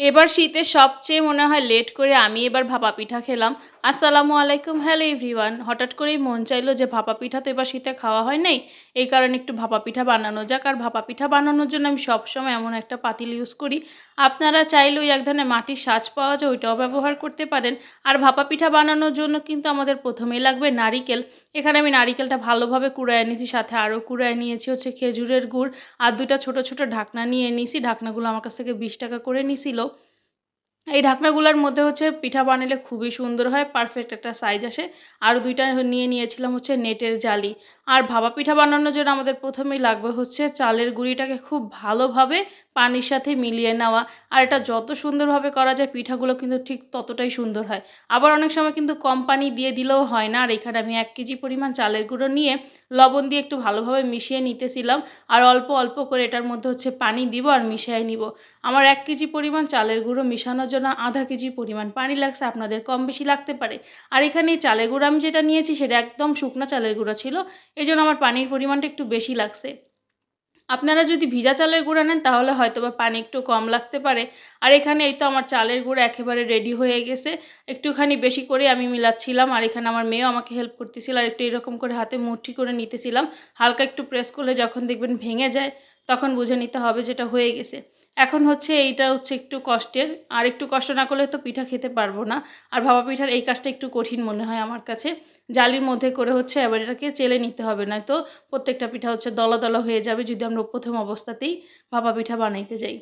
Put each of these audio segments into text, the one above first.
এবার শীতে সবচেয়ে মনে হয় লেট করে আমি এবার ভাপা পিঠা খেলাম। আসসালামু আলাইকুম, হ্যালো এভরিওয়ান। হঠাৎ করেই মন চাইলো যে ভাপা পিঠা তো এবার শীতে খাওয়া হয় নাই, এই কারণে একটু ভাপা পিঠা বানানো যাক। আর ভাপা পিঠা বানানোর জন্য আমি সবসময় এমন একটা পাতিল ইউজ করি। আপনারা চাইলে ওই এক ধরনের মাটির সাজ পাওয়া যায়, ওইটাও ব্যবহার করতে পারেন। আর ভাপা পিঠা বানানোর জন্য কিন্তু আমাদের প্রথমেই লাগবে নারিকেল। এখানে আমি নারিকেলটা ভালোভাবে কুড়ায় নিয়েছি, সাথে আরও কুড়ায় নিয়েছি হচ্ছে খেজুরের গুড়। আর দুইটা ছোট ছোট ঢাকনা নিয়ে নিয়েছি, ঢাকনাগুলো আমার কাছ থেকে 20 টাকা করে নিছিল। এই ঢাকনাগুলোর মধ্যে হচ্ছে পিঠা বানালে খুবই সুন্দর হয়, পারফেক্ট একটা সাইজ আসে। আর দুইটা নিয়ে নিয়েছিলাম হচ্ছে নেটের জালি। আর ভাপা পিঠা বানানোর জন্য আমাদের প্রথমেই লাগবে হচ্ছে চালের গুঁড়িটাকে খুব ভালোভাবে পানির সাথে মিলিয়ে নেওয়া। আর এটা যত সুন্দরভাবে করা যায় পিঠাগুলো কিন্তু ঠিক ততটাই সুন্দর হয়। আবার অনেক সময় কিন্তু কম পানি দিয়ে দিলেও হয় না। আর এখানে আমি 1 কেজি পরিমাণ চালের গুঁড়ো নিয়ে লবণ দিয়ে একটু ভালোভাবে মিশিয়ে নিতেছিলাম। আর অল্প অল্প করে এটার মধ্যে হচ্ছে পানি দিব আর মিশিয়ে নিব। আমার 1 কেজি পরিমাণ চালের গুঁড়ো মিশানোর জন্য আধা কেজি পরিমাণ পানি লাগছে, আপনাদের কম বেশি লাগতে পারে। আর এখানে এই চালের গুঁড়ো আমি যেটা নিয়েছি সেটা একদম শুকনো চালের গুঁড়ো ছিল, এই জন্য আমার পানির পরিমাণটা একটু বেশি লাগছে। আপনারা যদি ভিজা চালের গুঁড়া নেন তাহলে হয়তোবা পানি একটু কম লাগতে পারে। আর এখানে এই তো আমার চালের গুঁড়া একেবারে রেডি হয়ে গেছে। একটুখানি বেশি করে আমি মিলাচ্ছিলাম, আর এখানে আমার মেয়েও আমাকে হেল্প করতেছিল। আর একটু এরকম করে হাতে মুঠি করে নিতেছিলাম। হালকা একটু প্রেস করলে যখন দেখবেন ভেঙে যায় তখন বুঝে নিতে হবে যেটা হয়ে গেছে। এখন হচ্ছে এইটা হচ্ছে একটু কষ্টের, আর একটু কষ্ট না করলে তো পিঠা খেতে পারবো না। আর ভাপা পিঠার এই কাজটা একটু কঠিন মনে হয় আমার কাছে। জালির মধ্যে করে হচ্ছে এবার এটাকে চেলে নিতে হবে, নয়তো প্রত্যেকটা পিঠা হচ্ছে দলা দলা হয়ে যাবে যদি আমরা প্রথম অবস্থাতেই ভাপা পিঠা বানাইতে যাই।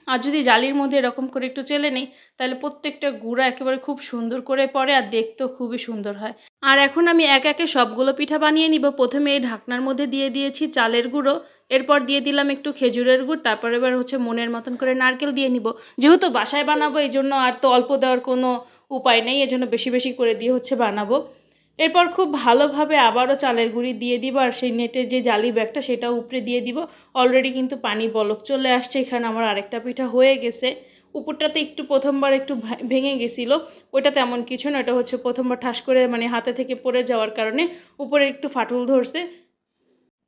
আর যদি জালির মধ্যে এরকম করে একটু চেলে নিই তাহলে প্রত্যেকটা গুঁড়া একেবারে খুব সুন্দর করে পড়ে, আর দেখতেও খুবই সুন্দর হয়। আর এখন আমি একে একে সবগুলো পিঠা বানিয়ে নিব। প্রথমে এই ঢাকনার মধ্যে দিয়ে দিয়েছি চালের গুঁড়ো, এরপর দিয়ে দিলাম একটু খেজুরের গুড়, তারপর এবার হচ্ছে মনের মতন করে নারকেল দিয়ে নিব। যেহেতু বাসায় বানাবো এই জন্য আর তো অল্প দেওয়ার কোনো উপায় নেই, এজন্য বেশি বেশি করে দিয়ে হচ্ছে বানাবো। এরপর খুব ভালোভাবে আবারও চালের গুঁড়ি দিয়ে দিব, আর সেই নেটের যে জালি ব্যাগটা সেটাও উপরে দিয়ে দিব। অলরেডি কিন্তু পানি বলক চলে আসছে, এখানে আমার আরেকটা পিঠা হয়ে গেছে। উপরটাতে একটু প্রথমবার একটু ভেঙে গেছিলো, ওইটা তেমন কিছু না, ওটা হচ্ছে প্রথমবার ঠাস করে মানে হাতে থেকে পড়ে যাওয়ার কারণে উপরে একটু ফাটল ধরছে।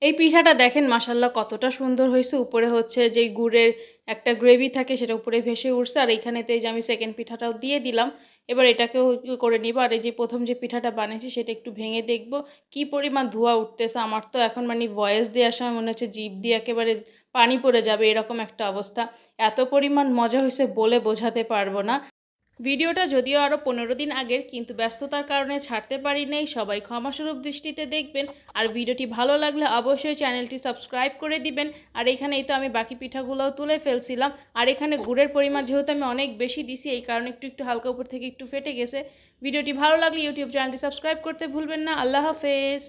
এই পিঠাটা দেখেন মাশাল্লাহ কতটা সুন্দর হয়েছে। উপরে হচ্ছে যেই গুড়ের একটা গ্রেভি থাকে সেটা উপরে ভেসে উঠছে। আর এইখানেতে এই যে আমি সেকেন্ড পিঠাটাও দিয়ে দিলাম। এবার এটাকেও করে নিব। আর এই যে প্রথম যে পিঠাটা বানিয়েছি সেটা একটু ভেঙে দেখব কি পরিমাণ ধোঁয়া উঠতেছে। আমার তো এখন মানে ভয়েস দেওয়ার সময় মনে হচ্ছে জিভ দিয়ে একেবারে পানি পড়ে যাবে, এরকম একটা অবস্থা। এত পরিমাণ মজা হয়েছে বলে বোঝাতে পারবো না। ভিডিওটা যদিও আরও 15 দিন আগের, কিন্তু ব্যস্ততার কারণে ছাড়তে পারি নাই, সবাই ক্ষমাসুলভ দৃষ্টিতে দেখবেন। আর ভিডিওটি ভালো লাগলে অবশ্যই চ্যানেলটি সাবস্ক্রাইব করে দিবেন। আর এখানে এই তো আমি বাকি পিঠাগুলোও তুলে ফেলছিলাম। আর এখানে গুড়ের পরিমাণ যেহেতু আমি অনেক বেশি দিছি এই কারণে একটু একটু হালকা উপর থেকে একটু ফেটে গেছে। ভিডিওটি ভালো লাগলে ইউটিউব চ্যানেলটি সাবস্ক্রাইব করতে ভুলবেন না। আল্লাহ হাফেজ।